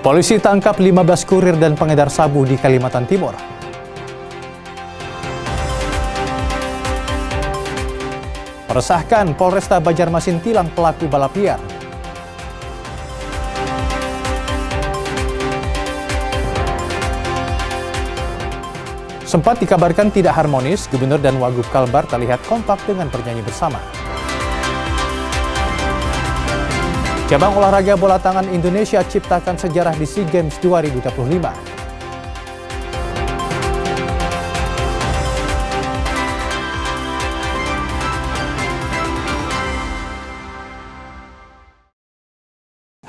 Polisi tangkap 15 kurir dan pengedar sabu di Kalimantan Timur. Meresahkan, Polresta Banjarmasin tilang pelaku balap liar. Sempat dikabarkan tidak harmonis, Gubernur dan Wagub Kalbar terlihat kompak dengan bernyanyi bersama. Cabang olahraga bola tangan Indonesia ciptakan sejarah di SEA Games 2025.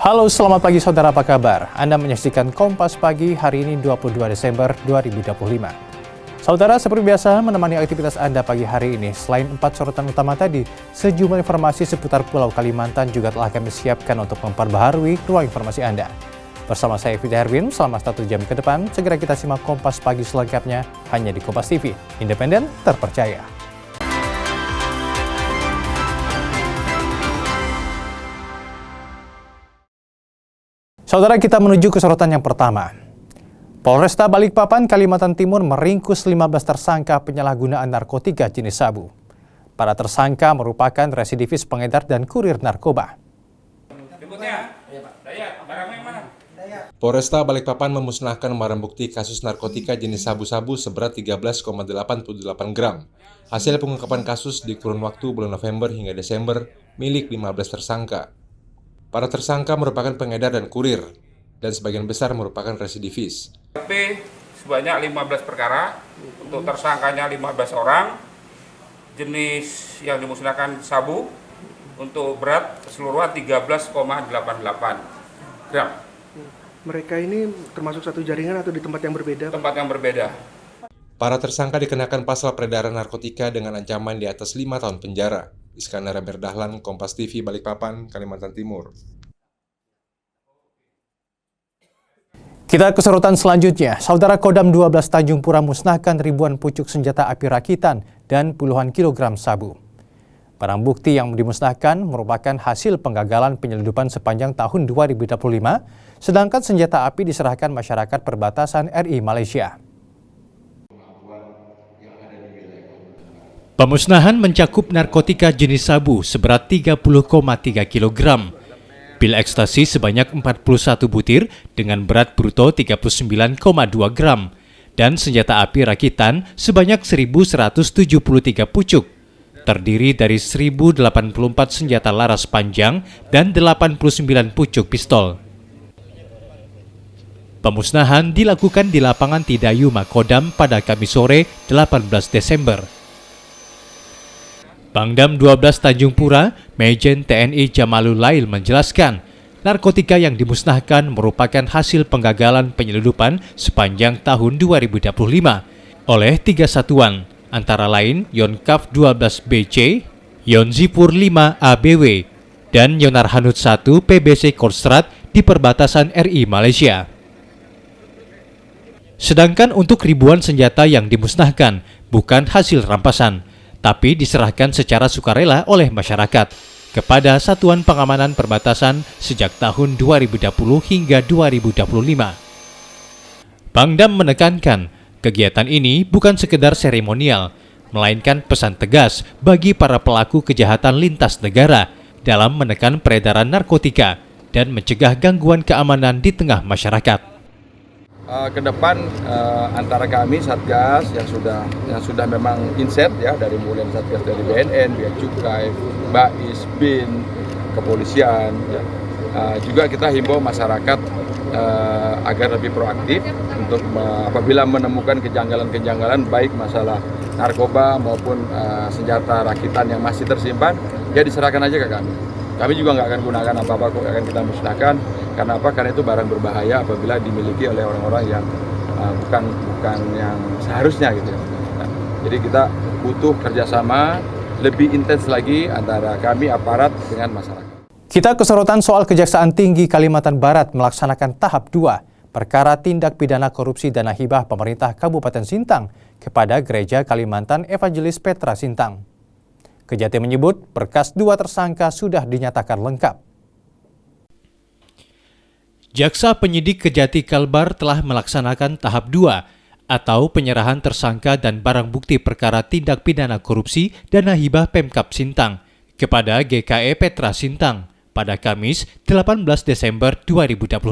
Halo, selamat pagi saudara, apa kabar? Anda menyaksikan Kompas Pagi hari ini 22 Desember 2025. Saudara, seperti biasa menemani aktivitas Anda pagi hari ini. Selain 4 sorotan utama tadi, sejumlah informasi seputar Pulau Kalimantan juga telah kami siapkan untuk memperbaharui ruang informasi Anda. Bersama saya Fida Herwin, selama 1 jam ke depan, segera kita simak Kompas Pagi selengkapnya hanya di Kompas TV, independen, terpercaya. Saudara, kita menuju ke sorotan yang pertama. Polresta Balikpapan, Kalimantan Timur meringkus 15 tersangka penyalahgunaan narkotika jenis sabu. Para tersangka merupakan residivis pengedar dan kurir narkoba. Polresta Balikpapan memusnahkan barang bukti kasus narkotika jenis sabu-sabu seberat 13,88 gram. Hasil pengungkapan kasus di kurun waktu bulan November hingga Desember milik 15 tersangka. Para tersangka merupakan pengedar dan kurir, dan sebagian besar merupakan residivis. Sebanyak 15 perkara, untuk tersangkanya 15 orang, jenis yang dimusnahkan sabu, untuk berat keseluruhan 13,88 gram. Mereka ini termasuk satu jaringan atau di tempat yang berbeda? Tempat yang berbeda. Para tersangka dikenakan pasal peredaran narkotika dengan ancaman di atas 5 tahun penjara. Iskandar Berdahlan, Kompas TV, Balikpapan, Kalimantan Timur. Kita ke sorotan selanjutnya. Saudara, Kodam 12 Tanjung Pura musnahkan ribuan pucuk senjata api rakitan dan puluhan kilogram sabu. Barang bukti yang dimusnahkan merupakan hasil penggagalan penyelundupan sepanjang tahun 2025, sedangkan senjata api diserahkan masyarakat perbatasan RI Malaysia. Pemusnahan mencakup narkotika jenis sabu seberat 30,3 kg. Pil ekstasi sebanyak 41 butir dengan berat bruto 39,2 gram, dan senjata api rakitan sebanyak 1.173 pucuk, terdiri dari 1.084 senjata laras panjang dan 89 pucuk pistol. Pemusnahan dilakukan di lapangan Tidayu Makodam pada Kamis sore 18 Desember. Pangdam 12 Tanjung Pura, Majen TNI Jamalul Lail menjelaskan, narkotika yang dimusnahkan merupakan hasil penggagalan penyelundupan sepanjang tahun 2025 oleh 3 satuan, antara lain Yonkaf 12 BC, Yonzipur 5 ABW, dan Yonarhanud 1 PBC Kostrad di perbatasan RI Malaysia. Sedangkan untuk ribuan senjata yang dimusnahkan bukan hasil rampasan, tapi diserahkan secara sukarela oleh masyarakat kepada Satuan Pengamanan Perbatasan sejak tahun 2020 hingga 2025. Pangdam menekankan, kegiatan ini bukan sekedar seremonial, melainkan pesan tegas bagi para pelaku kejahatan lintas negara dalam menekan peredaran narkotika dan mencegah gangguan keamanan di tengah masyarakat. Ke depan antara kami Satgas yang sudah memang inset ya, dari mulai Satgas dari BNN, Bea Cukai, BAIS, BIN, kepolisian ya. Juga kita himbau masyarakat agar lebih proaktif untuk apabila menemukan kejanggalan-kejanggalan baik masalah narkoba maupun senjata rakitan yang masih tersimpan, ya diserahkan aja ke kami. Kami juga nggak akan gunakan apa-apa, kok akan kita musnahkan. Karena apa? Karena itu barang berbahaya apabila dimiliki oleh orang-orang yang bukan yang seharusnya gitu. Nah, jadi kita butuh kerjasama lebih intens lagi antara kami aparat dengan masyarakat. Kita ke sorotan soal Kejaksaan Tinggi Kalimantan Barat melaksanakan tahap 2 perkara tindak pidana korupsi dana hibah pemerintah Kabupaten Sintang kepada Gereja Kalimantan Evangelis Petra Sintang. Kejati menyebut berkas 2 tersangka sudah dinyatakan lengkap. Jaksa penyidik Kejati Kalbar telah melaksanakan tahap 2 atau penyerahan tersangka dan barang bukti perkara tindak pidana korupsi dana hibah Pemkab Sintang kepada GKE Petra Sintang pada Kamis 18 Desember 2025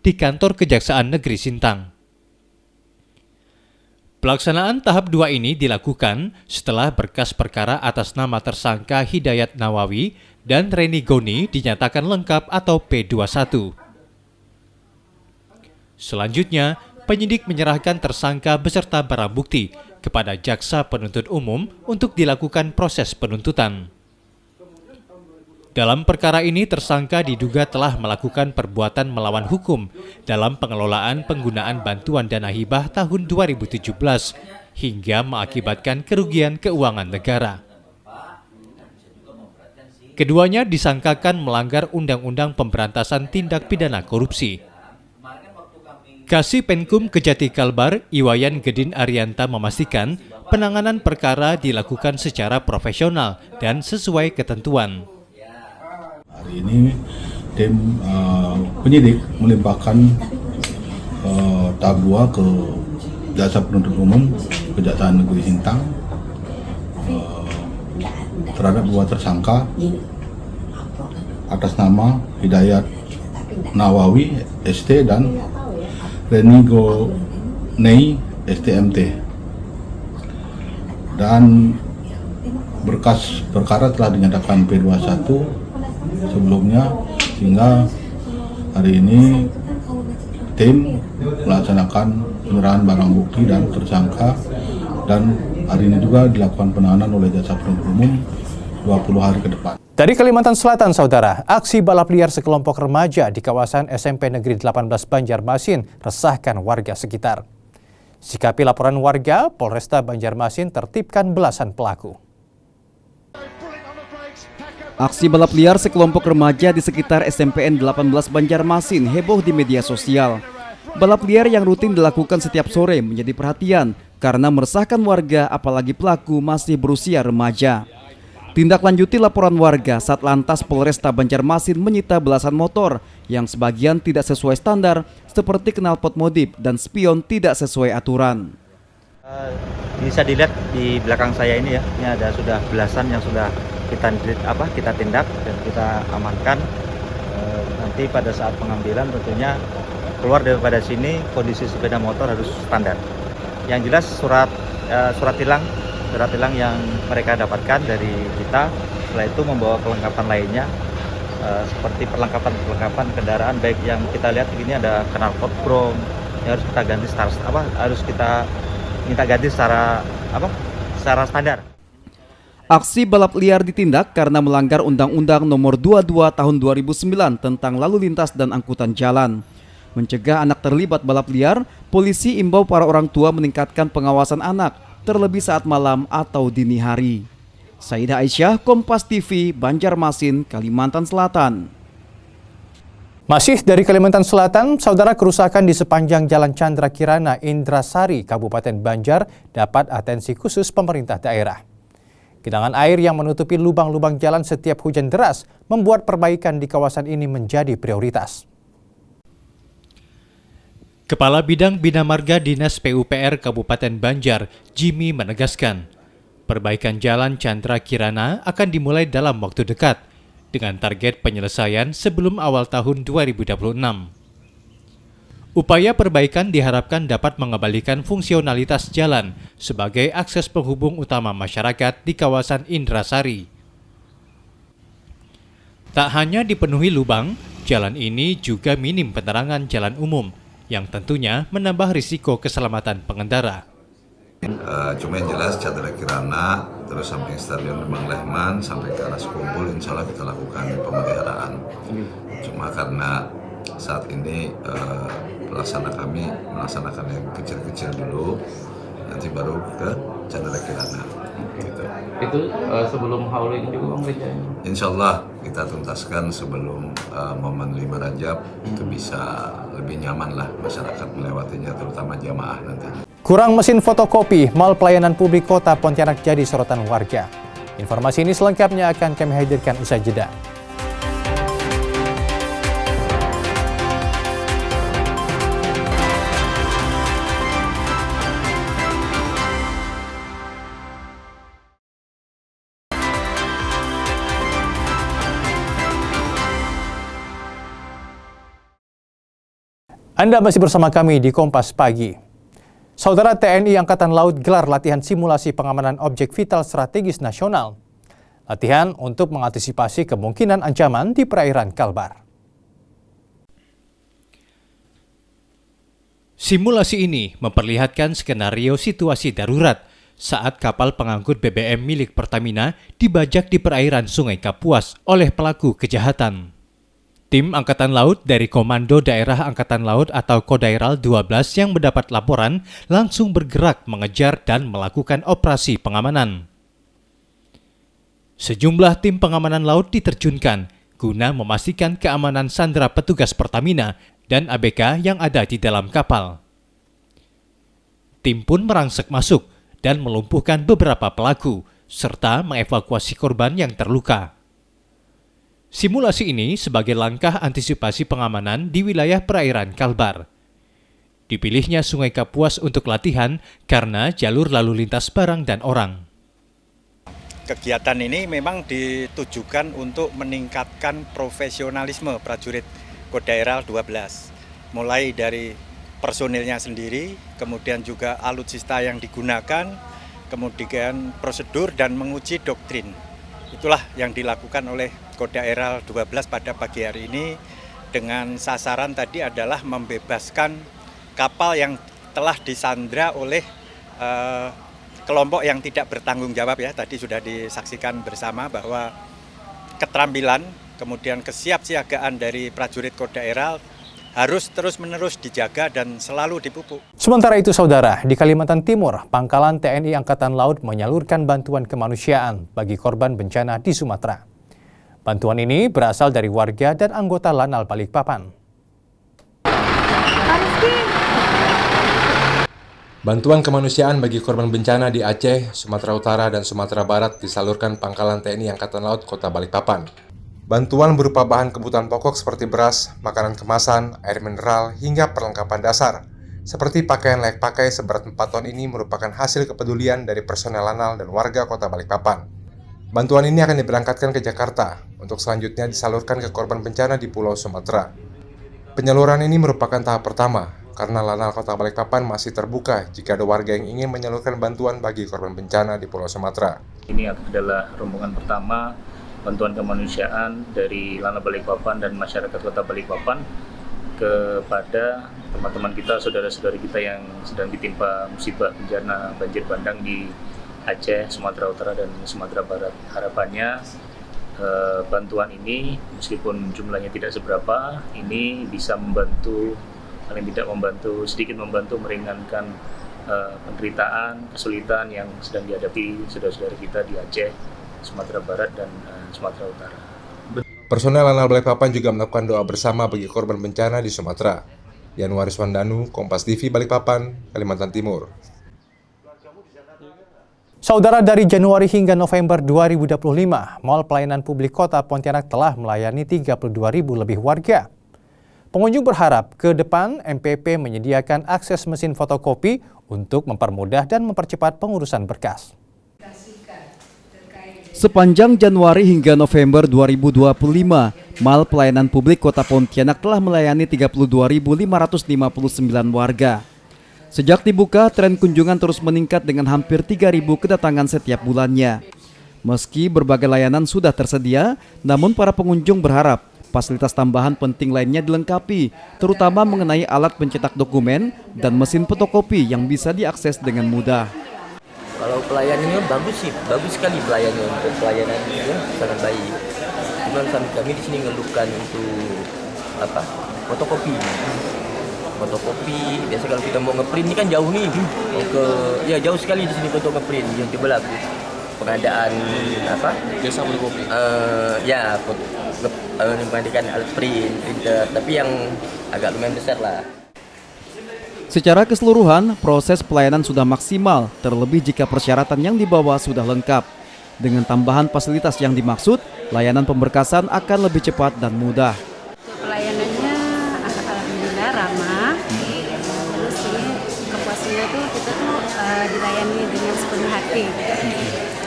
di kantor Kejaksaan Negeri Sintang. Pelaksanaan tahap 2 ini dilakukan setelah berkas perkara atas nama tersangka Hidayat Nawawi dan Reni Goni dinyatakan lengkap atau P21. Selanjutnya, penyidik menyerahkan tersangka beserta barang bukti kepada Jaksa Penuntut Umum untuk dilakukan proses penuntutan. Dalam perkara ini, tersangka diduga telah melakukan perbuatan melawan hukum dalam pengelolaan penggunaan bantuan dana hibah tahun 2017 hingga mengakibatkan kerugian keuangan negara. Keduanya disangkakan melanggar Undang-Undang Pemberantasan Tindak Pidana Korupsi. Kasih Penkum Kejati Kalbar, Iwayan Gedin Arianta memastikan penanganan perkara dilakukan secara profesional dan sesuai ketentuan. Hari ini tim penyidik melimpahkan tahap 2 ke Jaksa Penuntut Umum Kejaksaan Negeri Sintang terhadap 2 tersangka atas nama Hidayat Nawawi ST dan Reni Goni STMT, dan berkas perkara telah dinyatakan P21 sebelumnya, sehingga hari ini tim melaksanakan penyerahan barang bukti dan tersangka, dan hari ini juga dilakukan penahanan oleh Jaksa Penuntut Umum 20 hari ke depan. Dari Kalimantan Selatan, Saudara, aksi balap liar sekelompok remaja di kawasan SMP Negeri 18 Banjarmasin resahkan warga sekitar. Sikapi laporan warga, Polresta Banjarmasin tertibkan belasan pelaku. Aksi balap liar sekelompok remaja di sekitar SMPN 18 Banjarmasin heboh di media sosial. Balap liar yang rutin dilakukan setiap sore menjadi perhatian karena meresahkan warga, apalagi pelaku masih berusia remaja. Tindak lanjuti laporan warga, Satlantas Polresta Banjarmasin menyita belasan motor yang sebagian tidak sesuai standar seperti knalpot modif dan spion tidak sesuai aturan. Bisa dilihat di belakang saya ini ya, ini ada sudah belasan yang sudah kita tindak dan kita amankan. Nanti pada saat pengambilan tentunya keluar daripada sini kondisi sepeda motor harus standar. Yang jelas surat tilang yang mereka dapatkan dari kita, setelah itu membawa perlengkapan lainnya seperti perlengkapan kendaraan, baik yang kita lihat ini ada knalpot chrome yang harus kita ganti harus kita minta ganti secara standar. Aksi balap liar ditindak karena melanggar Undang-Undang Nomor 22 Tahun 2009 tentang lalu lintas dan angkutan jalan. Mencegah anak terlibat balap liar, polisi imbau para orang tua meningkatkan pengawasan anak, terlebih saat malam atau dini hari. Saidah Aisyah, Kompas TV, Banjarmasin, Kalimantan Selatan. Masih dari Kalimantan Selatan, Saudara, kerusakan di sepanjang Jalan Chandra Kirana, Indrasari, Kabupaten Banjar dapat atensi khusus pemerintah daerah. Genangan air yang menutupi lubang-lubang jalan setiap hujan deras membuat perbaikan di kawasan ini menjadi prioritas. Kepala Bidang Bina Marga Dinas PUPR Kabupaten Banjar, Jimmy menegaskan, perbaikan Jalan Chandra Kirana akan dimulai dalam waktu dekat dengan target penyelesaian sebelum awal tahun 2026. Upaya perbaikan diharapkan dapat mengembalikan fungsionalitas jalan sebagai akses penghubung utama masyarakat di kawasan Indrasari. Tak hanya dipenuhi lubang, jalan ini juga minim penerangan jalan umum yang tentunya menambah risiko keselamatan pengendara. Cuma yang jelas Chandra Kirana terus samping Stadion Demang Lehman sampai ke arah Sekumpul, insya Allah kita lakukan pemeliharaan. Cuma karena saat ini pelaksana kami melaksanakan yang kecil-kecil dulu, nanti baru ke Chandra Kirana. Gitu. Itu sebelum hauling juga ngerjain? Insya Allah kita tuntaskan sebelum momen 5 Rajab, itu bisa lebih nyaman lah masyarakat melewatinya, terutama jamaah nantinya. Kurang mesin fotokopi, mal pelayanan publik Kota Pontianak jadi sorotan warga. Informasi ini selengkapnya akan kami hadirkan usai jeda. Anda masih bersama kami di Kompas Pagi. Saudara, TNI Angkatan Laut gelar latihan simulasi pengamanan objek vital strategis nasional. Latihan untuk mengantisipasi kemungkinan ancaman di perairan Kalbar. Simulasi ini memperlihatkan skenario situasi darurat saat kapal pengangkut BBM milik Pertamina dibajak di perairan Sungai Kapuas oleh pelaku kejahatan. Tim Angkatan Laut dari Komando Daerah Angkatan Laut atau Kodairal 12 yang mendapat laporan langsung bergerak mengejar dan melakukan operasi pengamanan. Sejumlah tim pengamanan laut diterjunkan guna memastikan keamanan sandera petugas Pertamina dan ABK yang ada di dalam kapal. Tim pun merangsek masuk dan melumpuhkan beberapa pelaku serta mengevakuasi korban yang terluka. Simulasi ini sebagai langkah antisipasi pengamanan di wilayah perairan Kalbar. Dipilihnya Sungai Kapuas untuk latihan karena jalur lalu lintas barang dan orang. Kegiatan ini memang ditujukan untuk meningkatkan profesionalisme prajurit Kodairal 12. Mulai dari personilnya sendiri, kemudian juga alutsista yang digunakan, kemudian prosedur dan menguji doktrin. Itulah yang dilakukan oleh Kodairal 12 pada pagi hari ini dengan sasaran tadi adalah membebaskan kapal yang telah disandra oleh kelompok yang tidak bertanggung jawab ya. Tadi sudah disaksikan bersama bahwa keterampilan kemudian kesiapsiagaan dari prajurit Kodairal harus terus-menerus dijaga dan selalu dipupuk. Sementara itu, saudara, di Kalimantan Timur, Pangkalan TNI Angkatan Laut menyalurkan bantuan kemanusiaan bagi korban bencana di Sumatera. Bantuan ini berasal dari warga dan anggota Lanal Balikpapan. Bantuan kemanusiaan bagi korban bencana di Aceh, Sumatera Utara, dan Sumatera Barat disalurkan Pangkalan TNI Angkatan Laut Kota Balikpapan. Bantuan berupa bahan kebutuhan pokok seperti beras, makanan kemasan, air mineral, hingga perlengkapan dasar, seperti pakaian layak pakai seberat 4 ton ini merupakan hasil kepedulian dari personel Lanal dan warga Kota Balikpapan. Bantuan ini akan diberangkatkan ke Jakarta untuk selanjutnya disalurkan ke korban bencana di Pulau Sumatera. Penyaluran ini merupakan tahap pertama, karena Lanal Kota Balikpapan masih terbuka jika ada warga yang ingin menyalurkan bantuan bagi korban bencana di Pulau Sumatera. Ini adalah rombongan pertama bantuan kemanusiaan dari Lanal Balikpapan dan masyarakat Kota Balikpapan kepada teman-teman kita, saudara-saudari kita yang sedang ditimpa musibah bencana banjir bandang di Aceh, Sumatera Utara, dan Sumatera Barat. Harapannya bantuan ini meskipun jumlahnya tidak seberapa, ini bisa membantu, paling tidak membantu, sedikit membantu meringankan penderitaan, kesulitan yang sedang dihadapi saudara-saudara kita di Aceh, Sumatera Barat, dan Sumatera Utara. Personel Lanal Balikpapan juga melakukan doa bersama bagi korban bencana di Sumatera. Yanuaris Wandanu, Kompas TV Balikpapan, Kalimantan Timur. Saudara, dari Januari hingga November 2025, Mall Pelayanan Publik Kota Pontianak telah melayani 32.000 lebih warga. Pengunjung berharap ke depan MPP menyediakan akses mesin fotokopi untuk mempermudah dan mempercepat pengurusan berkas. Sepanjang Januari hingga November 2025, Mall Pelayanan Publik Kota Pontianak telah melayani 32.559 warga. Sejak dibuka, tren kunjungan terus meningkat dengan hampir 3.000 kedatangan setiap bulannya. Meski berbagai layanan sudah tersedia, namun para pengunjung berharap fasilitas tambahan penting lainnya dilengkapi, terutama mengenai alat pencetak dokumen dan mesin fotokopi yang bisa diakses dengan mudah. Kalau pelayanannya bagus sih, bagus sekali pelayanannya, untuk pelayanannya sangat baik. Cuman kami di sini ngeluhkan untuk fotokopi. Fotokopi biasa kalau kita mau ngeprint ini kan jauh nih, jauh sekali di sini untuk ngeprint. Yang coba pengadaan jasa fotokopi. Mengadakan alat printer, tapi yang agak lumayan besar lah. Secara keseluruhan, proses pelayanan sudah maksimal, terlebih jika persyaratan yang dibawa sudah lengkap. Dengan tambahan fasilitas yang dimaksud, layanan pemberkasan akan lebih cepat dan mudah. Pelayanannya alhamdulillah ramah. Terus ini kepuasannya tuh kita tuh dilayani dengan sepenuh hati.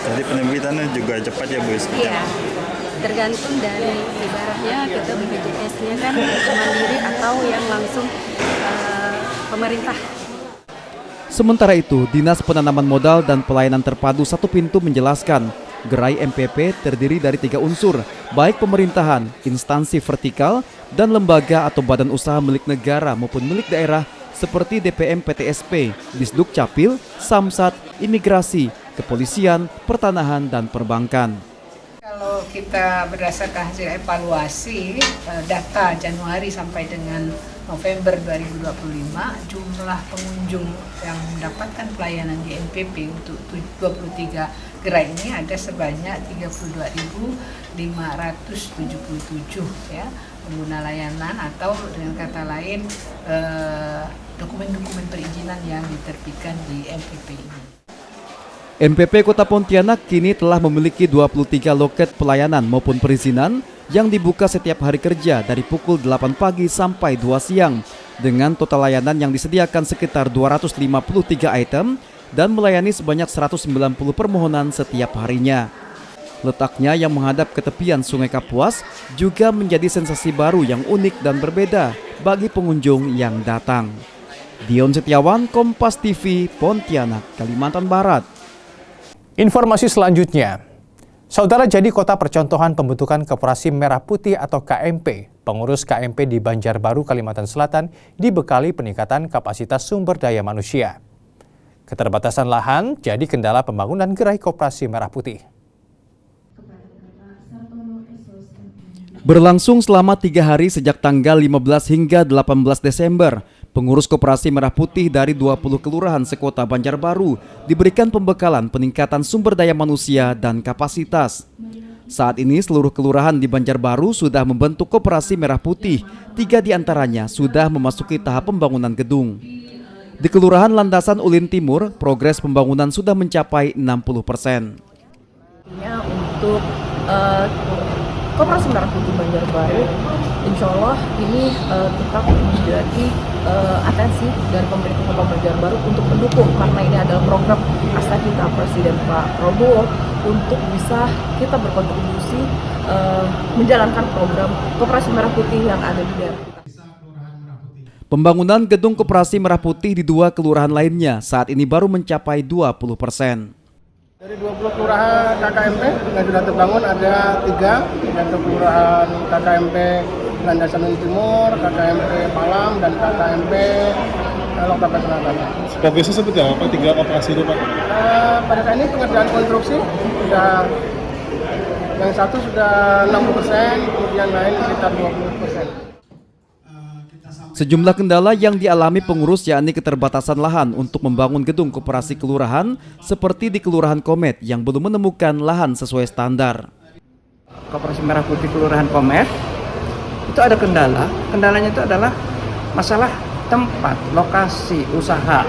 Jadi penerbitannya juga cepat ya Bu? Iya. Tergantung dari ibaratnya kita BPJS-nya kan mandiri atau yang langsung pemerintah. Sementara itu, Dinas Penanaman Modal dan Pelayanan Terpadu Satu Pintu menjelaskan, gerai MPP terdiri dari 3 unsur, baik pemerintahan, instansi vertikal, dan lembaga atau badan usaha milik negara maupun milik daerah seperti DPM PTSP, Disduk Capil, Samsat, Imigrasi, Kepolisian, Pertanahan, dan Perbankan. Kalau kita berdasarkan hasil evaluasi data Januari sampai dengan November 2025, jumlah pengunjung yang mendapatkan pelayanan di MPP untuk 23 gerai ini ada sebanyak 32.577 ya pengguna layanan, atau dengan kata lain dokumen-dokumen perizinan yang diterbitkan di MPP ini. MPP Kota Pontianak kini telah memiliki 23 loket pelayanan maupun perizinan yang dibuka setiap hari kerja dari pukul 8 pagi sampai 2 siang dengan total layanan yang disediakan sekitar 253 item dan melayani sebanyak 190 permohonan setiap harinya. Letaknya yang menghadap ke tepian Sungai Kapuas juga menjadi sensasi baru yang unik dan berbeda bagi pengunjung yang datang. Dion Setiawan, Kompas TV, Pontianak, Kalimantan Barat. Informasi selanjutnya, Saudara, jadi kota percontohan pembentukan Koperasi Merah Putih atau KMP. Pengurus KMP di Banjarbaru, Kalimantan Selatan dibekali peningkatan kapasitas sumber daya manusia. Keterbatasan lahan jadi kendala pembangunan gerai Koperasi Merah Putih. Berlangsung selama 3 hari sejak tanggal 15 hingga 18 Desember, pengurus Koperasi Merah Putih dari 20 kelurahan sekota Banjarbaru diberikan pembekalan peningkatan sumber daya manusia dan kapasitas. Saat ini seluruh kelurahan di Banjarbaru sudah membentuk Koperasi Merah Putih, 3 diantaranya sudah memasuki tahap pembangunan gedung. Di Kelurahan Landasan Ulin Timur, progres pembangunan sudah mencapai 60%. Untuk Koperasi Merah Putih Banjarbaru, insya Allah ini tetap menjadi atensi dari pemerintah Kota Banjarbaru untuk mendukung, karena ini adalah program asa kita Presiden Pak Prabowo untuk bisa kita berkontribusi menjalankan program Koperasi Merah Putih yang ada di daerah kita. Pembangunan gedung Koperasi Merah Putih di 2 kelurahan lainnya saat ini baru mencapai 20%. Dari 20 kelurahan KKMP yang sudah terbangun ada 3, yaitu kelurahan KKMP Landasan Ulin Timur, KKMP Palam, dan KKMP Loktapek Selatan. Progresnya seperti apa 3 operasi itu, Pak? Pada saat ini pengerjaan konstruksi sudah, yang satu sudah 60%, kemudian lain sekitar 20%. Sejumlah kendala yang dialami pengurus yakni keterbatasan lahan untuk membangun gedung koperasi kelurahan seperti di Kelurahan Komet yang belum menemukan lahan sesuai standar. Koperasi Merah Putih Kelurahan Komet itu ada kendala. Kendalanya itu adalah masalah tempat, lokasi usaha.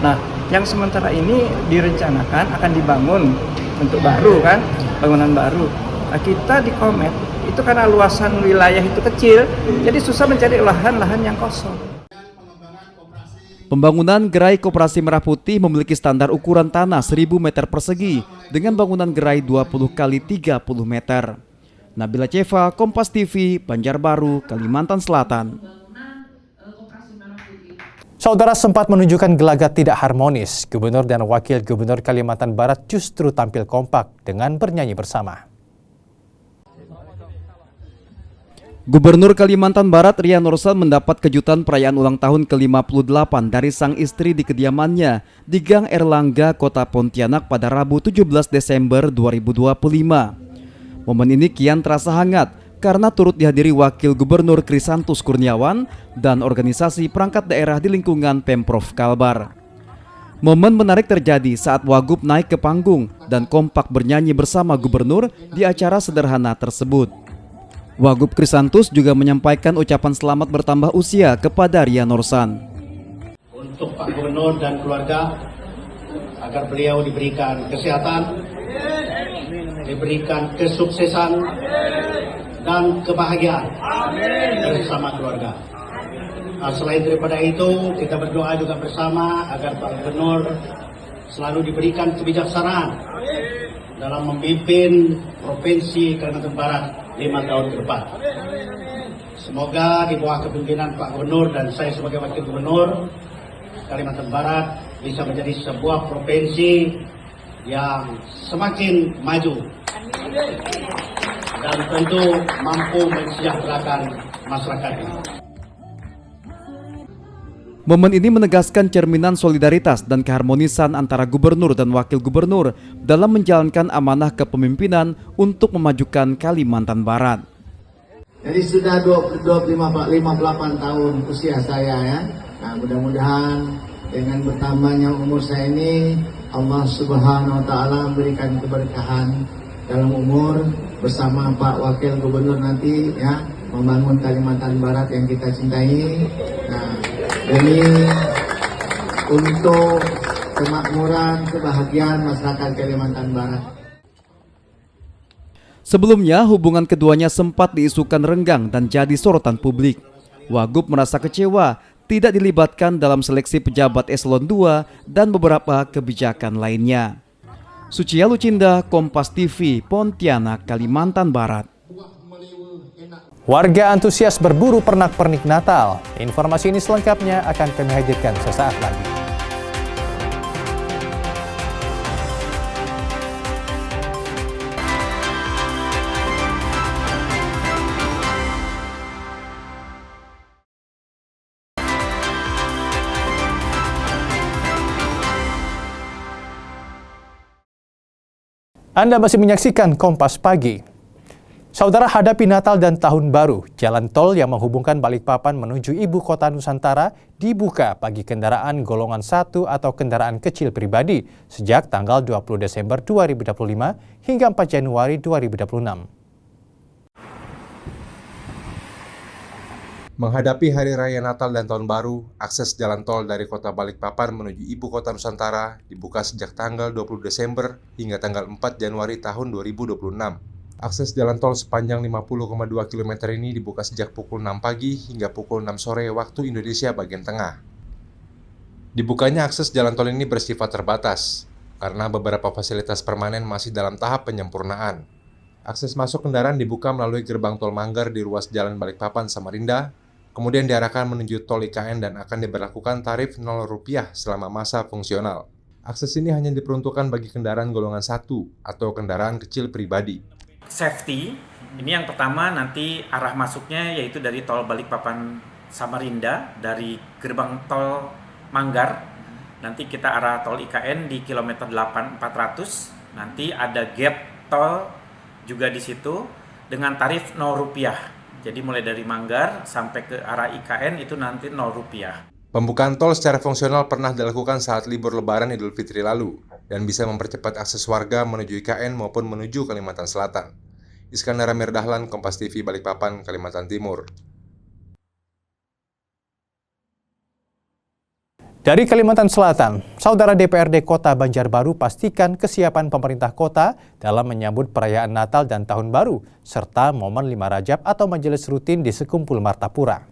Nah, yang sementara ini direncanakan akan dibangun untuk baru kan, bangunan baru. Nah, kita di Komet itu karena luasan wilayah itu kecil, jadi susah mencari lahan-lahan yang kosong. Pembangunan gerai Koperasi Merah Putih memiliki standar ukuran tanah 1000 meter persegi dengan bangunan gerai 20 kali 30 meter. Nabila Ceva, Kompas TV, Banjarbaru, Kalimantan Selatan. Saudara, sempat menunjukkan gelagat tidak harmonis, Gubernur dan Wakil Gubernur Kalimantan Barat justru tampil kompak dengan bernyanyi bersama. Gubernur Kalimantan Barat Rian Nursan mendapat kejutan perayaan ulang tahun ke-58 dari sang istri di kediamannya di Gang Erlangga, Kota Pontianak pada Rabu 17 Desember 2025. Momen ini kian terasa hangat karena turut dihadiri Wakil Gubernur Krisantus Kurniawan dan organisasi perangkat daerah di lingkungan Pemprov Kalbar. Momen menarik terjadi saat Wagub naik ke panggung dan kompak bernyanyi bersama Gubernur di acara sederhana tersebut. Wagub Krisantus juga menyampaikan ucapan selamat bertambah usia kepada Rian Nursan. Untuk Pak Gubernur dan keluarga, agar beliau diberikan kesehatan, diberikan kesuksesan, dan kebahagiaan bersama keluarga. Selain daripada itu, kita berdoa juga bersama agar Pak Gubernur selalu diberikan kebijaksanaan dalam memimpin Provinsi Kalimantan Barat 5 tahun ke depan. Semoga di bawah kepemimpinan Pak Gubernur dan saya sebagai Wakil Gubernur Kalimantan Barat bisa menjadi sebuah provinsi yang semakin maju dan tentu mampu mensejahterakan masyarakatnya. Momen ini menegaskan cerminan solidaritas dan keharmonisan antara gubernur dan wakil gubernur dalam menjalankan amanah kepemimpinan untuk memajukan Kalimantan Barat. Jadi sudah 58 tahun usia saya ya. Nah, mudah-mudahan dengan bertambahnya umur saya ini Allah Subhanahu wa taala memberikan keberkahan dalam umur bersama Pak Wakil Gubernur nanti ya, membangun Kalimantan Barat yang kita cintai. Nah, ini untuk kemakmuran, kebahagiaan masyarakat Kalimantan Barat. Sebelumnya, hubungan keduanya sempat diisukan renggang dan jadi sorotan publik. Wagub merasa kecewa tidak dilibatkan dalam seleksi pejabat eselon 2 dan beberapa kebijakan lainnya. Sucia Lucinda, Kompas TV, Pontianak, Kalimantan Barat. Warga antusias berburu pernak-pernik Natal. Informasi ini selengkapnya akan kami hadirkan sesaat lagi. Anda masih menyaksikan Kompas Pagi. Saudara, hadapi Natal dan Tahun Baru, jalan tol yang menghubungkan Balikpapan menuju ibu kota Nusantara dibuka bagi kendaraan golongan 1 atau kendaraan kecil pribadi sejak tanggal 20 Desember 2025 hingga 4 Januari 2026. Menghadapi Hari Raya Natal dan Tahun Baru, akses jalan tol dari kota Balikpapan menuju ibu kota Nusantara dibuka sejak tanggal 20 Desember hingga tanggal 4 Januari tahun 2026. Akses jalan tol sepanjang 50,2 km ini dibuka sejak pukul 6 pagi hingga pukul 6 sore waktu Indonesia bagian tengah. Dibukanya akses jalan tol ini bersifat terbatas, karena beberapa fasilitas permanen masih dalam tahap penyempurnaan. Akses masuk kendaraan dibuka melalui gerbang tol Manggar di ruas Jalan Balikpapan Samarinda, kemudian diarahkan menuju tol IKN dan akan diberlakukan tarif Rp0 selama masa fungsional. Akses ini hanya diperuntukkan bagi kendaraan golongan 1 atau kendaraan kecil pribadi. Safety, ini yang pertama nanti arah masuknya yaitu dari tol Balikpapan Samarinda, dari gerbang tol Manggar, nanti kita arah tol IKN di kilometer 8.400, nanti ada gate tol juga di situ dengan tarif Rp0. Jadi mulai dari Manggar sampai ke arah IKN itu nanti Rp0. Pembukaan tol secara fungsional pernah dilakukan saat libur Lebaran Idul Fitri lalu dan bisa mempercepat akses warga menuju IKN maupun menuju Kalimantan Selatan. Iskandar Amir Dahlan, Kompas TV, Balikpapan, Kalimantan Timur. Dari Kalimantan Selatan, Saudara DPRD Kota Banjarbaru pastikan kesiapan pemerintah kota dalam menyambut perayaan Natal dan Tahun Baru, serta momen 5 Rajab atau majelis rutin di Sekumpul Martapura.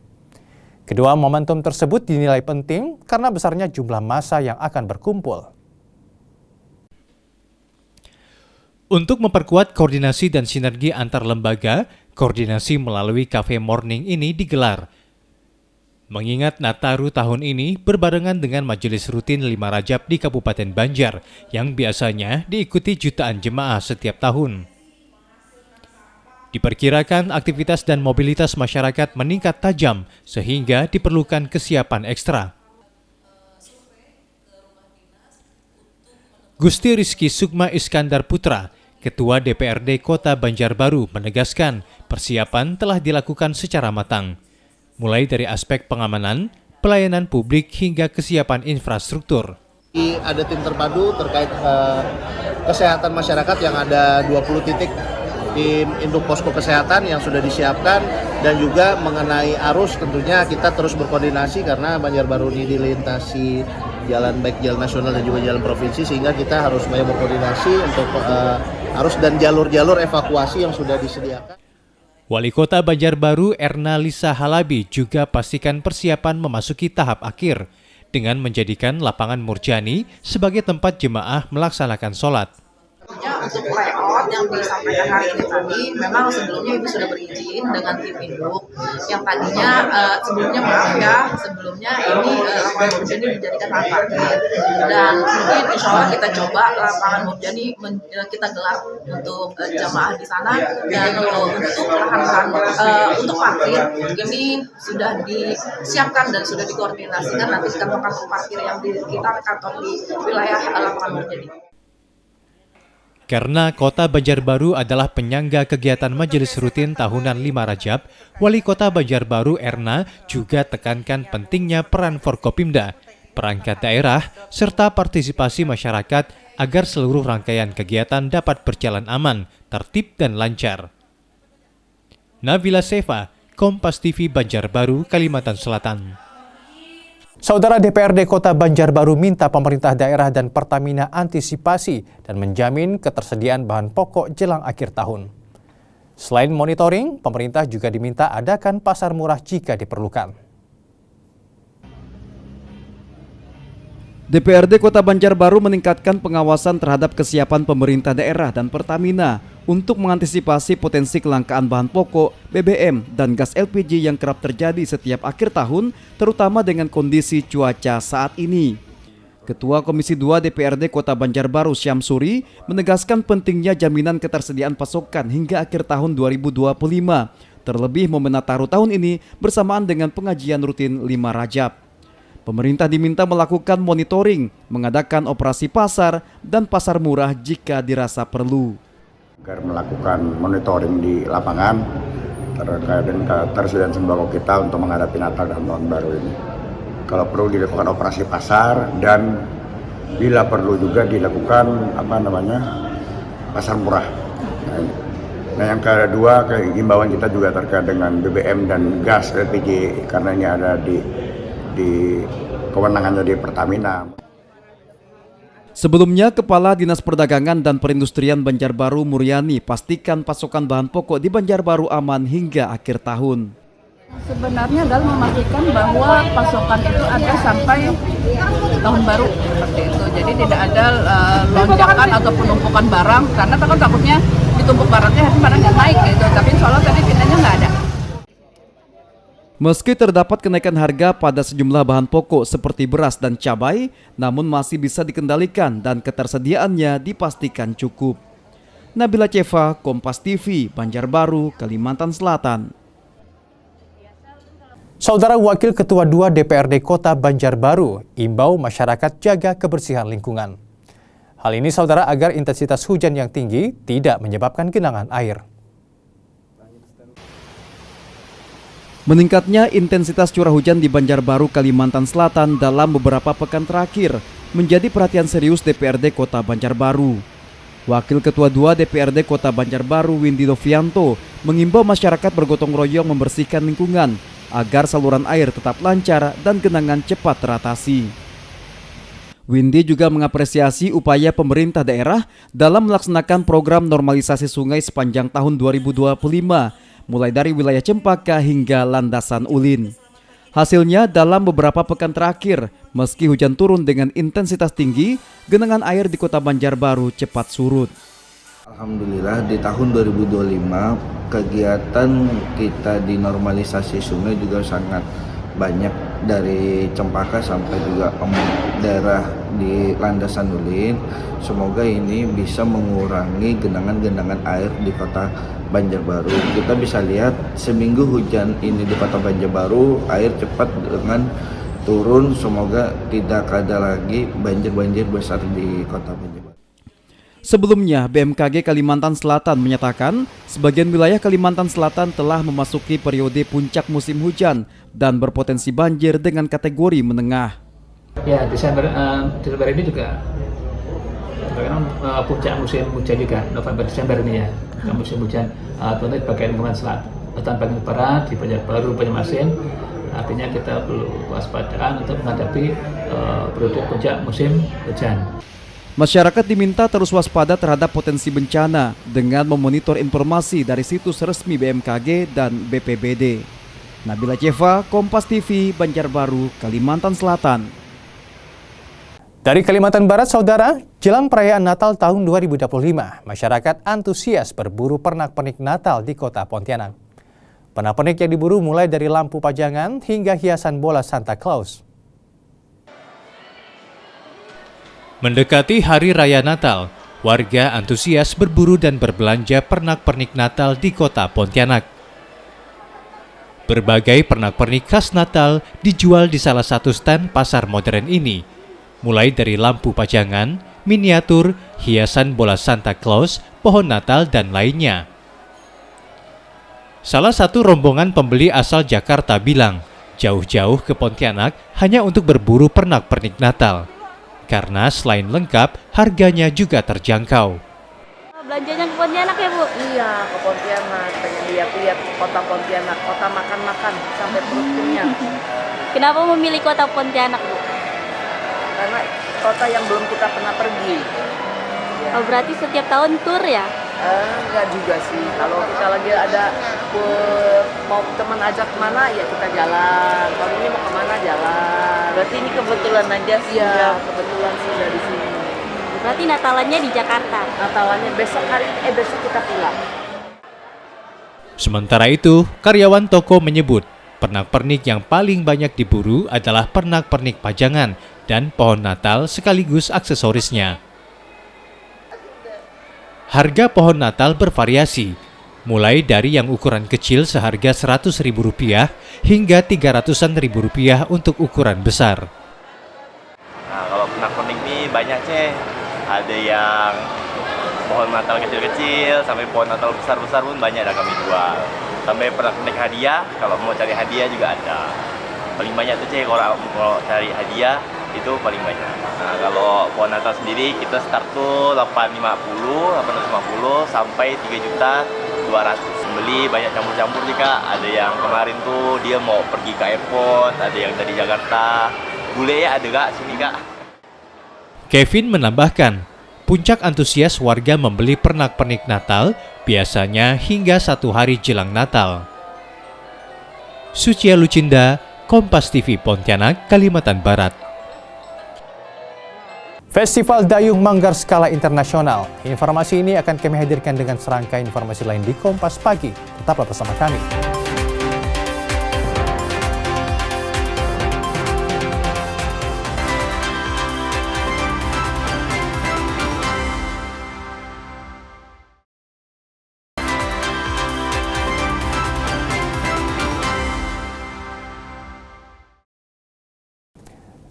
Kedua momentum tersebut dinilai penting karena besarnya jumlah massa yang akan berkumpul. Untuk memperkuat koordinasi dan sinergi antar lembaga, koordinasi melalui Cafe Morning ini digelar. Mengingat Nataru tahun ini berbarengan dengan majelis rutin 5 Rajab di Kabupaten Banjar yang biasanya diikuti jutaan jemaah setiap tahun. Diperkirakan aktivitas dan mobilitas masyarakat meningkat tajam sehingga diperlukan kesiapan ekstra. Gusti Rizky Sukma Iskandar Putra, Ketua DPRD Kota Banjarbaru, menegaskan persiapan telah dilakukan secara matang, mulai dari aspek pengamanan, pelayanan publik hingga kesiapan infrastruktur. Ada tim terpadu terkait kesehatan masyarakat yang ada 20 titik tim induk posko kesehatan yang sudah disiapkan, dan juga mengenai arus tentunya kita terus berkoordinasi karena Banjarbaru ini dilintasi jalan baik jalan nasional dan juga jalan provinsi, sehingga kita harus banyak berkoordinasi untuk arus dan jalur-jalur evakuasi yang sudah disediakan. Wali Kota Banjarbaru Erna Lisa Halabi juga pastikan persiapan memasuki tahap akhir dengan menjadikan lapangan Murjani sebagai tempat jemaah melaksanakan sholat. tentunya untuk layout yang disampaikan hari ini tadi, memang sebelumnya Ibu sudah berizin dengan tim induk yang tadinya sebelumnya ini lapangan Murjani dijadikan lahan parkir, dan mungkin insya Allah kita coba lapangan Murjani kita gelar untuk jamaah di sana, dan untuk lahan untuk parkir ini sudah disiapkan dan sudah dikoordinasikan nanti kantong-kantong parkir yang kita kantor di wilayah lapangan Murjani. Karena Kota Banjarbaru adalah penyangga kegiatan Majelis Rutin Tahunan 5 Rajab, Wali Kota Banjarbaru Erna juga tekankan pentingnya peran Forkopimda, perangkat daerah, serta partisipasi masyarakat agar seluruh rangkaian kegiatan dapat berjalan aman, tertib dan lancar. Nabila Seva, Kompas TV Banjarbaru, Kalimantan Selatan. Saudara, DPRD Kota Banjarbaru minta pemerintah daerah dan Pertamina antisipasi dan menjamin ketersediaan bahan pokok jelang akhir tahun. Selain monitoring, pemerintah juga diminta adakan pasar murah jika diperlukan. DPRD Kota Banjarbaru meningkatkan pengawasan terhadap kesiapan pemerintah daerah dan Pertamina untuk mengantisipasi potensi kelangkaan bahan pokok, BBM, dan gas LPG yang kerap terjadi setiap akhir tahun, terutama dengan kondisi cuaca saat ini. Ketua Komisi 2 DPRD Kota Banjarbaru Syamsuri menegaskan pentingnya jaminan ketersediaan pasokan hingga akhir tahun 2025, terlebih momen Nataru tahun ini bersamaan dengan pengajian rutin 5 Rajab. Pemerintah diminta melakukan monitoring, mengadakan operasi pasar dan pasar murah jika dirasa perlu. Agar melakukan monitoring di lapangan terkait dengan ketersediaan sembako kita untuk menghadapi Natal dan Tahun Baru ini. Kalau perlu dilakukan operasi pasar dan bila perlu juga dilakukan pasar murah. Nah yang kedua, himbauan kita juga terkait dengan BBM dan gas LPG karena ini ada di kewenangannya di Pertamina. Sebelumnya, Kepala Dinas Perdagangan dan Perindustrian Banjarbaru Muryani pastikan pasokan bahan pokok di Banjarbaru aman hingga akhir tahun. Sebenarnya adalah memastikan bahwa pasokan itu ada sampai tahun baru seperti itu. Jadi tidak ada lonjakan atau penumpukan barang, karena takutnya ditumpuk barangnya barangnya naik gitu. Tapi insya Allah tadi pindahnya nggak ada. Meski terdapat kenaikan harga pada sejumlah bahan pokok seperti beras dan cabai, namun masih bisa dikendalikan dan ketersediaannya dipastikan cukup. Nabila Seva, Kompas TV, Banjarbaru, Kalimantan Selatan. Saudara, Wakil Ketua 2 DPRD Kota Banjarbaru imbau masyarakat jaga kebersihan lingkungan. Hal ini, saudara, agar intensitas hujan yang tinggi tidak menyebabkan genangan air. Meningkatnya intensitas curah hujan di Banjarbaru, Kalimantan Selatan dalam beberapa pekan terakhir menjadi perhatian serius DPRD Kota Banjarbaru. Wakil Ketua 2 DPRD Kota Banjarbaru Windy Novianto mengimbau masyarakat bergotong royong membersihkan lingkungan agar saluran air tetap lancar dan genangan cepat teratasi. Windy juga mengapresiasi upaya pemerintah daerah dalam melaksanakan program normalisasi sungai sepanjang tahun 2025, mulai dari wilayah Cempaka hingga Landasan Ulin. Hasilnya, dalam beberapa pekan terakhir, meski hujan turun dengan intensitas tinggi, genangan air di Kota Banjarbaru cepat surut. Alhamdulillah di tahun 2025 kegiatan kita di normalisasi sungai juga sangat banyak, dari Cempaka sampai juga daerah di Landasan Ulin. Semoga ini bisa mengurangi genangan-genangan air di Kota Banjarbaru. Kita bisa lihat seminggu hujan ini di Kota Banjarbaru, air cepat dengan turun. Semoga tidak ada lagi banjir-banjir besar di Kota Banjarbaru. Sebelumnya, BMKG Kalimantan Selatan menyatakan sebagian wilayah Kalimantan Selatan telah memasuki periode puncak musim hujan dan berpotensi banjir dengan kategori menengah. Ya, Desember ini juga puncak musim hujan juga, November-Desember ini ya, musim hujan. Tentu di bagian selatan bagian barat di Banjarbaru, Banyumasin. Artinya kita perlu waspadaan untuk menghadapi periode puncak musim hujan. Masyarakat diminta terus waspada terhadap potensi bencana dengan memonitor informasi dari situs resmi BMKG dan BPBD. Nabila Seva, Kompas TV, Banjarbaru, Kalimantan Selatan. Dari Kalimantan Barat, Saudara, jelang perayaan Natal tahun 2025, masyarakat antusias berburu pernak-pernik Natal di kota Pontianak. Pernak-pernik yang diburu mulai dari lampu pajangan hingga hiasan bola Santa Claus. Mendekati Hari Raya Natal, warga antusias berburu dan berbelanja pernak-pernik Natal di kota Pontianak. Berbagai pernak-pernik khas Natal dijual di salah satu stand pasar modern ini, mulai dari lampu pajangan, miniatur, hiasan bola Santa Claus, pohon Natal, dan lainnya. Salah satu rombongan pembeli asal Jakarta bilang, jauh-jauh ke Pontianak hanya untuk berburu pernak-pernik Natal. Karena selain lengkap, harganya juga terjangkau. Belanjanya ke Pontianak ya, Bu? Iya, ke Pontianak. Pengen lihat-lihat kota Pontianak, kota makan-makan sampai perut kenyang. Kenapa memilih kota Pontianak, Bu? Karena kota yang belum kita pernah pergi. Ya. Oh, berarti setiap tahun tur ya? Enggak juga sih. Kalau kita lagi ada mau teman ajak kemana, ya kita jalan. Kalau ini mau kemana, jalan. Berarti ini kebetulan aja sih. Iya, kebetulan sih dari sini. Berarti Natalannya di Jakarta? Natalannya besok kita pulang. Sementara itu, karyawan toko menyebut, pernak-pernik yang paling banyak diburu adalah pernak-pernik pajangan dan pohon Natal sekaligus aksesorisnya. Harga pohon Natal bervariasi, mulai dari yang ukuran kecil seharga Rp100.000 hingga Rp300.000 untuk ukuran besar. Nah, kalau pernak-pernik ini banyak ceh, ada yang pohon Natal kecil-kecil sampai pohon Natal besar-besar pun banyak ada kami jual. Sampai pernak-pernik hadiah, kalau mau cari hadiah juga ada. Paling banyak tuh ceh kalau cari hadiah itu paling banyak. Nah, kalau pohon Natal sendiri kita start tuh 850 sampai 3.200.000. Beli banyak campur-campur juga. Ada yang kemarin tuh dia mau pergi ke airport, ada yang dari Jakarta. Bule ya ada Kak sini Kak. Kevin menambahkan, puncak antusias warga membeli pernak-pernik Natal biasanya hingga 1 hari jelang Natal. Sucia Lucinda, Kompas TV Pontianak, Kalimantan Barat. Festival Dayung Manggar skala internasional. Informasi ini akan kami hadirkan dengan serangkaian informasi lain di Kompas Pagi. Tetaplah bersama kami.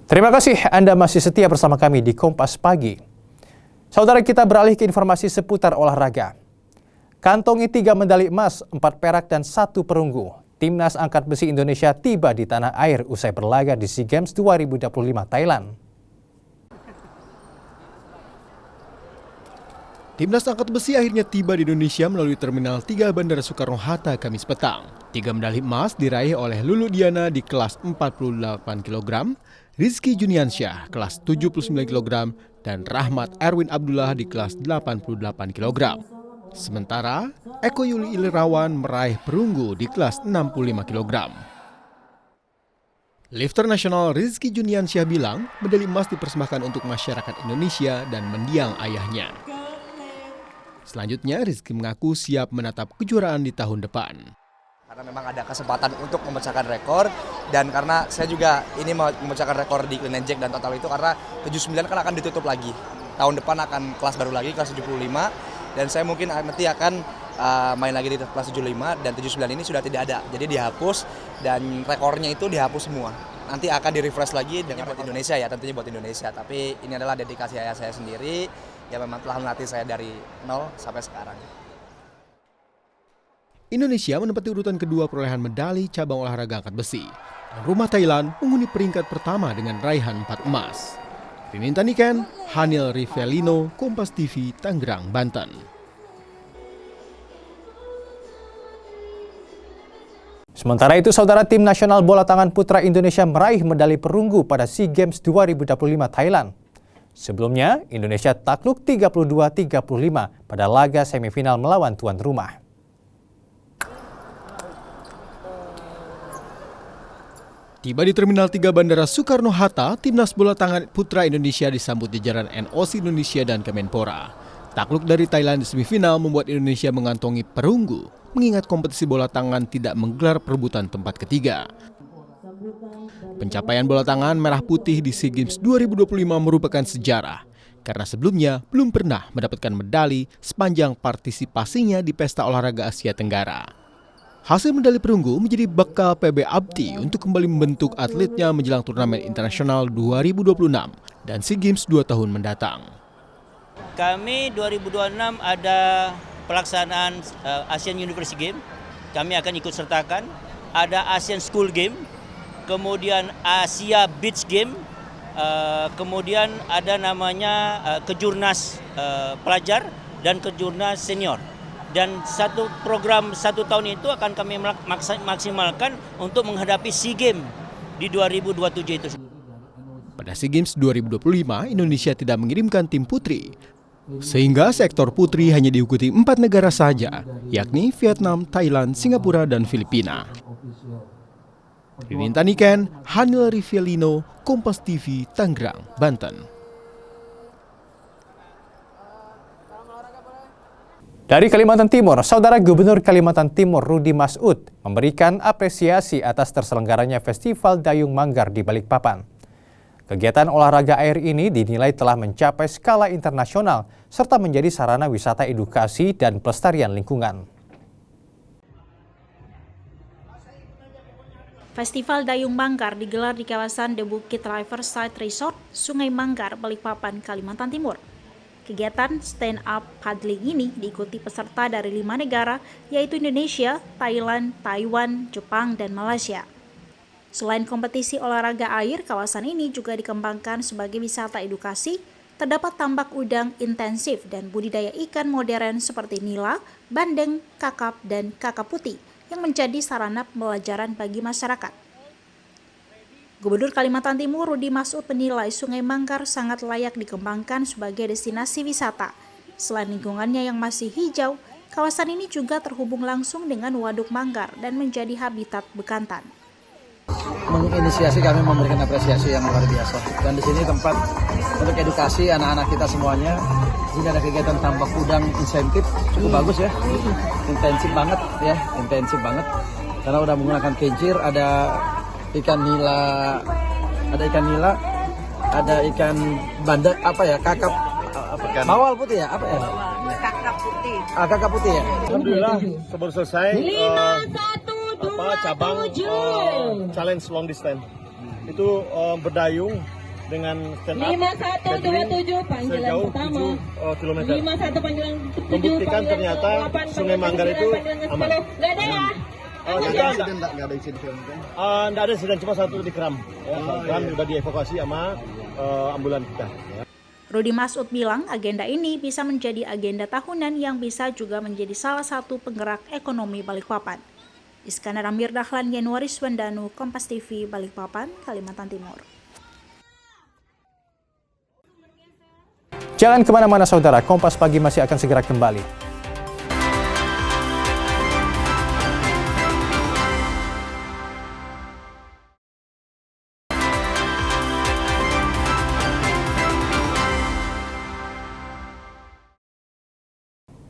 Terima kasih Anda masih setia bersama kami di Kompas Pagi. Saudara, kita beralih ke informasi seputar olahraga. Kantongi 3 medali emas, 4 perak dan 1 perunggu. Timnas Angkat Besi Indonesia tiba di tanah air usai berlaga di SEA Games 2025 Thailand. Timnas Angkat Besi akhirnya tiba di Indonesia melalui Terminal 3 Bandara Soekarno-Hatta Kamis petang. 3 medali emas diraih oleh Lulu Diana di kelas 48 kg, Rizky Juniansyah kelas 79 kg, dan Rahmat Erwin Abdullah di kelas 88 kg. Sementara, Eko Yuli Ilirawan meraih perunggu di kelas 65 kg. Lifter nasional Rizky Juniansyah bilang medali emas dipersembahkan untuk masyarakat Indonesia dan mendiang ayahnya. Selanjutnya, Rizky mengaku siap menatap kejuaraan di tahun depan. Karena memang ada kesempatan untuk memecahkan rekor, dan karena saya juga ini mau memecahkan rekor di clean and jerk dan total itu karena 79 kan akan ditutup lagi. Tahun depan akan kelas baru lagi, kelas 75, dan saya mungkin nanti akan main lagi di kelas 75, dan 79 ini sudah tidak ada. Jadi dihapus dan rekornya itu dihapus semua. Nanti akan di-refresh lagi dengan buat Indonesia ya, tentunya buat Indonesia. Tapi ini adalah dedikasi ayah saya sendiri, yang memang telah melatih saya dari nol sampai sekarang. Indonesia menempati urutan kedua perolehan medali cabang olahraga angkat besi. Dan rumah Thailand menghuni peringkat pertama dengan raihan 4 emas. Rinin Taniken, Hanil Rivelino, Kompas TV, Tangerang, Banten. Sementara itu, saudara, tim nasional bola tangan putra Indonesia meraih medali perunggu pada SEA Games 2025 Thailand. Sebelumnya, Indonesia takluk 32-35 pada laga semifinal melawan tuan rumah. Tiba di Terminal 3 Bandara Soekarno-Hatta, Timnas Bola Tangan Putra Indonesia disambut jajaran NOC Indonesia dan Kemenpora. Takluk dari Thailand di semifinal membuat Indonesia mengantongi perunggu, mengingat kompetisi bola tangan tidak menggelar perebutan tempat ketiga. Pencapaian bola tangan merah putih di SEA Games 2025 merupakan sejarah, karena sebelumnya belum pernah mendapatkan medali sepanjang partisipasinya di Pesta Olahraga Asia Tenggara. Hasil medali perunggu menjadi bekal PB Abdi untuk kembali membentuk atletnya menjelang turnamen internasional 2026 dan SEA Games 2 tahun mendatang. Kami 2026 ada pelaksanaan Asian University Game, kami akan ikut sertakan. Ada Asian School Game, kemudian Asia Beach Game, kemudian ada namanya Kejurnas pelajar dan Kejurnas senior. Dan satu program 1 tahun itu akan kami maksimalkan untuk menghadapi SEA Games di 2027 itu. Pada SEA Games 2025, Indonesia tidak mengirimkan tim putri, sehingga sektor putri hanya diikuti 4 negara saja, yakni Vietnam, Thailand, Singapura, dan Filipina. Rinta Niken, Hanil Rivelino, Kompas TV, Tangerang, Banten. Dari Kalimantan Timur, Saudara Gubernur Kalimantan Timur Rudy Masud memberikan apresiasi atas terselenggaranya Festival Dayung Manggar di Balikpapan. Kegiatan olahraga air ini dinilai telah mencapai skala internasional serta menjadi sarana wisata edukasi dan pelestarian lingkungan. Festival Dayung Manggar digelar di kawasan The Bukit Riverside Resort, Sungai Manggar, Balikpapan, Kalimantan Timur. Kegiatan stand up paddling ini diikuti peserta dari 5 negara, yaitu Indonesia, Thailand, Taiwan, Jepang, dan Malaysia. Selain kompetisi olahraga air, kawasan ini juga dikembangkan sebagai wisata edukasi. Terdapat tambak udang intensif dan budidaya ikan modern seperti nila, bandeng, kakap, dan kakap putih yang menjadi sarana pembelajaran bagi masyarakat. Gubernur Kalimantan Timur Rudy Masud menilai Sungai Manggar sangat layak dikembangkan sebagai destinasi wisata. Selain lingkungannya yang masih hijau, kawasan ini juga terhubung langsung dengan Waduk Manggar dan menjadi habitat bekantan. Menginisiasi kami memberikan apresiasi yang luar biasa. Dan di sini tempat untuk edukasi anak-anak kita semuanya. Ini ada kegiatan tambak udang insentif, cukup bagus ya. Intensif banget ya, intensif banget. Karena udah menggunakan kincir, ada ikan nila, ada ikan bandeng, apa ya, kakap, bawal putih ya, apa ya? Kakap putih. Kakap putih ya. Alhamdulillah baru selesai cabang challenge long distance. Itu berdayung dengan stand up 5127 panggilan sejauh pertama 7 km. 51 panggilan 7 Membuktikan ternyata Sungai Manggar itu aman. Enggak ada ya? Nggak ada insiden kan? Nggak ada insiden, cuma satu dikram. Kan sudah dievakuasi sama ambulan kita. Rudy Masud bilang agenda ini bisa menjadi agenda tahunan yang bisa juga menjadi salah satu penggerak ekonomi Balikpapan. Iskandar Amir Dahlan, Yanuari Swandanu, Kompas TV, Balikpapan, Kalimantan Timur. Jangan kemana-mana saudara, Kompas Pagi masih akan segera kembali.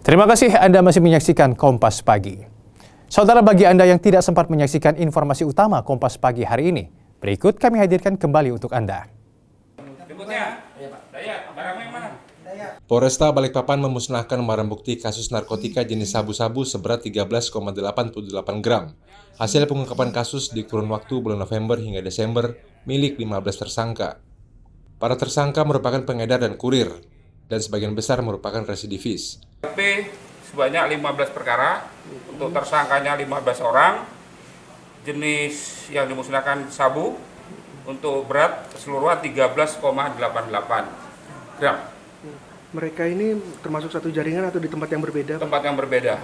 Terima kasih Anda masih menyaksikan Kompas Pagi. Saudara, bagi Anda yang tidak sempat menyaksikan informasi utama Kompas Pagi hari ini, berikut kami hadirkan kembali untuk Anda. Polresta Balikpapan memusnahkan barang bukti kasus narkotika jenis sabu-sabu seberat 13,88 gram. Hasil pengungkapan kasus di kurun waktu bulan November hingga Desember milik 15 tersangka. Para tersangka merupakan pengedar dan kurir, dan sebagian besar merupakan residivis. Sebanyak 15 perkara, untuk tersangkanya 15 orang, jenis yang dimusnahkan sabu, untuk berat keseluruhan 13,88 gram. Mereka ini termasuk satu jaringan atau di tempat yang berbeda? Tempat yang berbeda.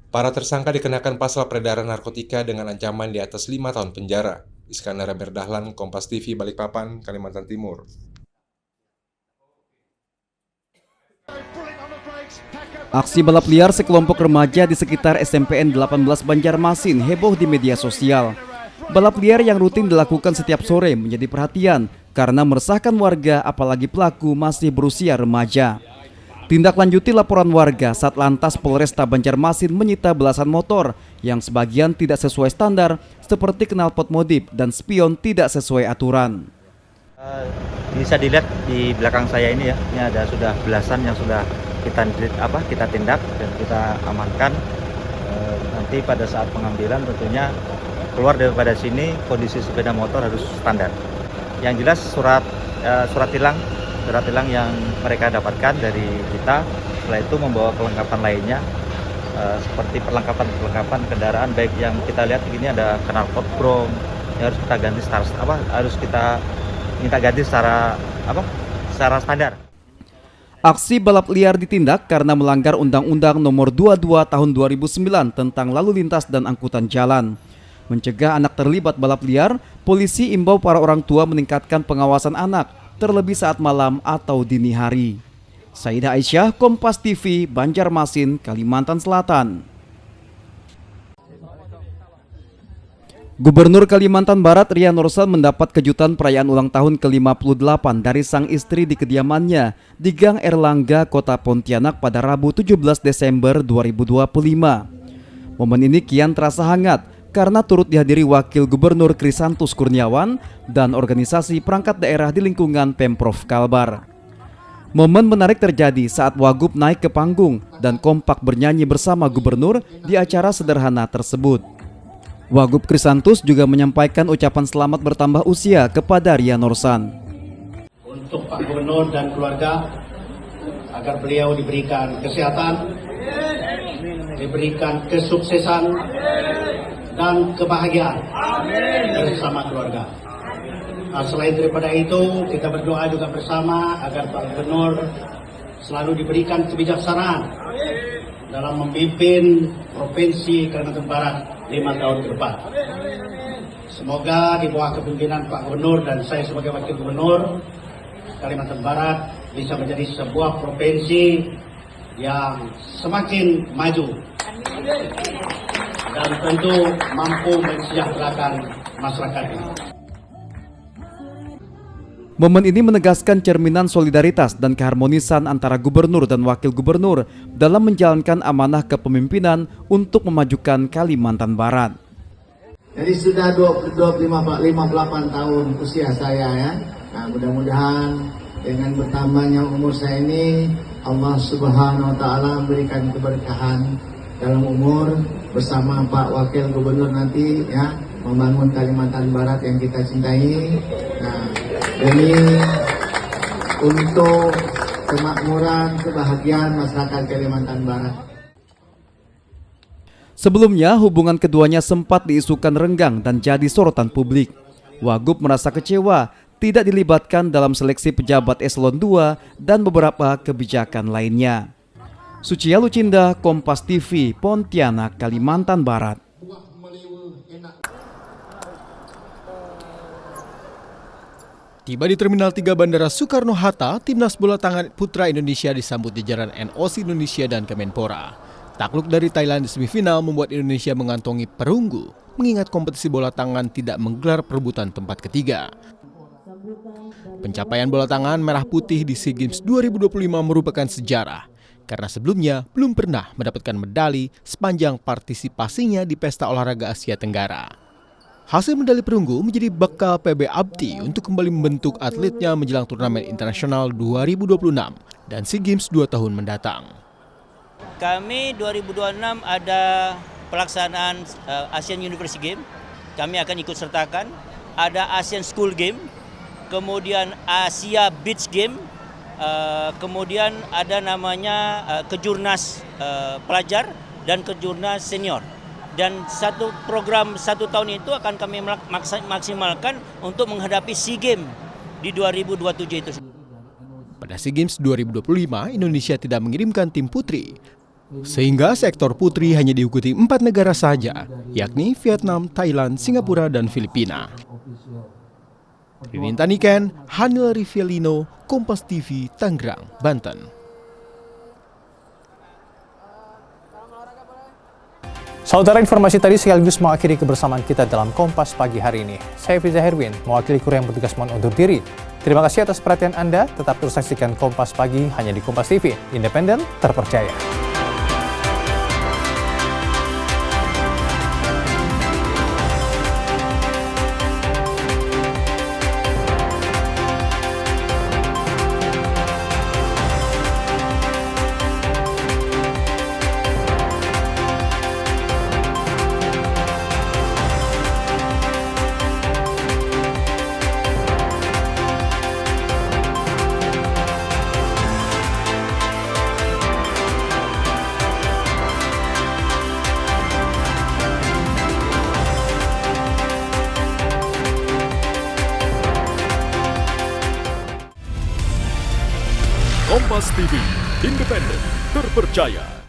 Para tersangka dikenakan pasal peredaran narkotika dengan ancaman di atas 5 tahun penjara. Iskandar Amir Dahlan, Kompas TV, Balikpapan, Kalimantan Timur. Aksi balap liar sekelompok remaja di sekitar SMPN 18 Banjarmasin heboh di media sosial. Balap liar yang rutin dilakukan setiap sore menjadi perhatian karena meresahkan warga, apalagi pelaku masih berusia remaja. Tindak lanjuti laporan warga, Satlantas Polresta Banjarmasin menyita belasan motor yang sebagian tidak sesuai standar seperti knalpot modif dan spion tidak sesuai aturan. Bisa dilihat di belakang saya ini ya, ini ada sudah belasan yang sudah kita tindak dan kita amankan. Nanti pada saat pengambilan tentunya keluar daripada sini kondisi sepeda motor harus standar. Yang jelas surat tilang yang mereka dapatkan dari kita, setelah itu membawa kelengkapan lainnya seperti perlengkapan kendaraan, baik yang kita lihat ini ada knalpot brom yang harus kita ganti harus kita minta ganti secara standar. Aksi balap liar ditindak karena melanggar Undang-Undang Nomor 22 Tahun 2009 tentang lalu lintas dan angkutan jalan. Mencegah anak terlibat balap liar, polisi imbau para orang tua meningkatkan pengawasan anak, terlebih saat malam atau dini hari. Saidah Aisyah, Kompas TV, Banjarmasin, Kalimantan Selatan. Gubernur Kalimantan Barat Rian Nursan mendapat kejutan perayaan ulang tahun ke-58 dari sang istri di kediamannya di Gang Erlangga, Kota Pontianak pada Rabu 17 Desember 2025. Momen ini kian terasa hangat karena turut dihadiri Wakil Gubernur Krisantus Kurniawan dan organisasi perangkat daerah di lingkungan Pemprov Kalbar. Momen menarik terjadi saat Wagub naik ke panggung dan kompak bernyanyi bersama Gubernur di acara sederhana tersebut. Wagub Krisantus juga menyampaikan ucapan selamat bertambah usia kepada Rian Nursan. Untuk Pak Gubernur dan keluarga, agar beliau diberikan kesehatan, diberikan kesuksesan, dan kebahagiaan bersama keluarga. Selain daripada itu, kita berdoa juga bersama agar Pak Gubernur selalu diberikan kebijaksanaan dalam memimpin Provinsi Kalimantan Barat 5 tahun ke depan. Semoga di bawah kepemimpinan Pak Gubernur dan saya sebagai Wakil Gubernur Kalimantan Barat bisa menjadi sebuah provinsi yang semakin maju dan tentu mampu mensejahterakan masyarakatnya. Momen ini menegaskan cerminan solidaritas dan keharmonisan antara gubernur dan wakil gubernur dalam menjalankan amanah kepemimpinan untuk memajukan Kalimantan Barat. Jadi sudah 58 tahun usia saya ya. Nah, mudah-mudahan dengan bertambahnya umur saya ini Allah Subhanahu wa taala memberikan keberkahan dalam umur bersama Pak Wakil Gubernur nanti ya, membangun Kalimantan Barat yang kita cintai. Nah, ini untuk kemakmuran, kebahagiaan masyarakat Kalimantan Barat. Sebelumnya, hubungan keduanya sempat diisukan renggang dan jadi sorotan publik. Wagub merasa kecewa tidak dilibatkan dalam seleksi pejabat eselon 2 dan beberapa kebijakan lainnya. Sucia Lucinda, Kompas TV, Pontianak, Kalimantan Barat. Tiba di Terminal 3 Bandara Soekarno-Hatta, Timnas Bola Tangan Putra Indonesia disambut jajaran NOC Indonesia dan Kemenpora. Takluk dari Thailand di semifinal membuat Indonesia mengantongi perunggu, mengingat kompetisi bola tangan tidak menggelar perebutan tempat ketiga. Pencapaian bola tangan merah putih di SEA Games 2025 merupakan sejarah, karena sebelumnya belum pernah mendapatkan medali sepanjang partisipasinya di Pesta Olahraga Asia Tenggara. Hasil medali perunggu menjadi bekal PB Abdi untuk kembali membentuk atletnya menjelang turnamen internasional 2026 dan SEA Games 2 tahun mendatang. Kami 2026 ada pelaksanaan Asian University Game, kami akan ikut sertakan. Ada Asian School Game, kemudian Asia Beach Game, kemudian ada namanya Kejurnas pelajar dan Kejurnas senior. Dan satu program 1 tahun itu akan kami maksimalkan untuk menghadapi SEA Games di 2027 itu. Pada SEA Games 2025, Indonesia tidak mengirimkan tim putri, sehingga sektor putri hanya diikuti 4 negara saja, yakni Vietnam, Thailand, Singapura, dan Filipina. Ririn Taniken, Hanil Rivelino, Kompas TV, Tangerang, Banten. Saudara, informasi tadi sekaligus mengakhiri kebersamaan kita dalam Kompas Pagi hari ini. Saya Fiza Herwin, mewakili kru yang bertugas mohon undur diri. Terima kasih atas perhatian Anda, tetap terus saksikan Kompas Pagi hanya di Kompas TV, independen, terpercaya. Kompas TV, independen, terpercaya.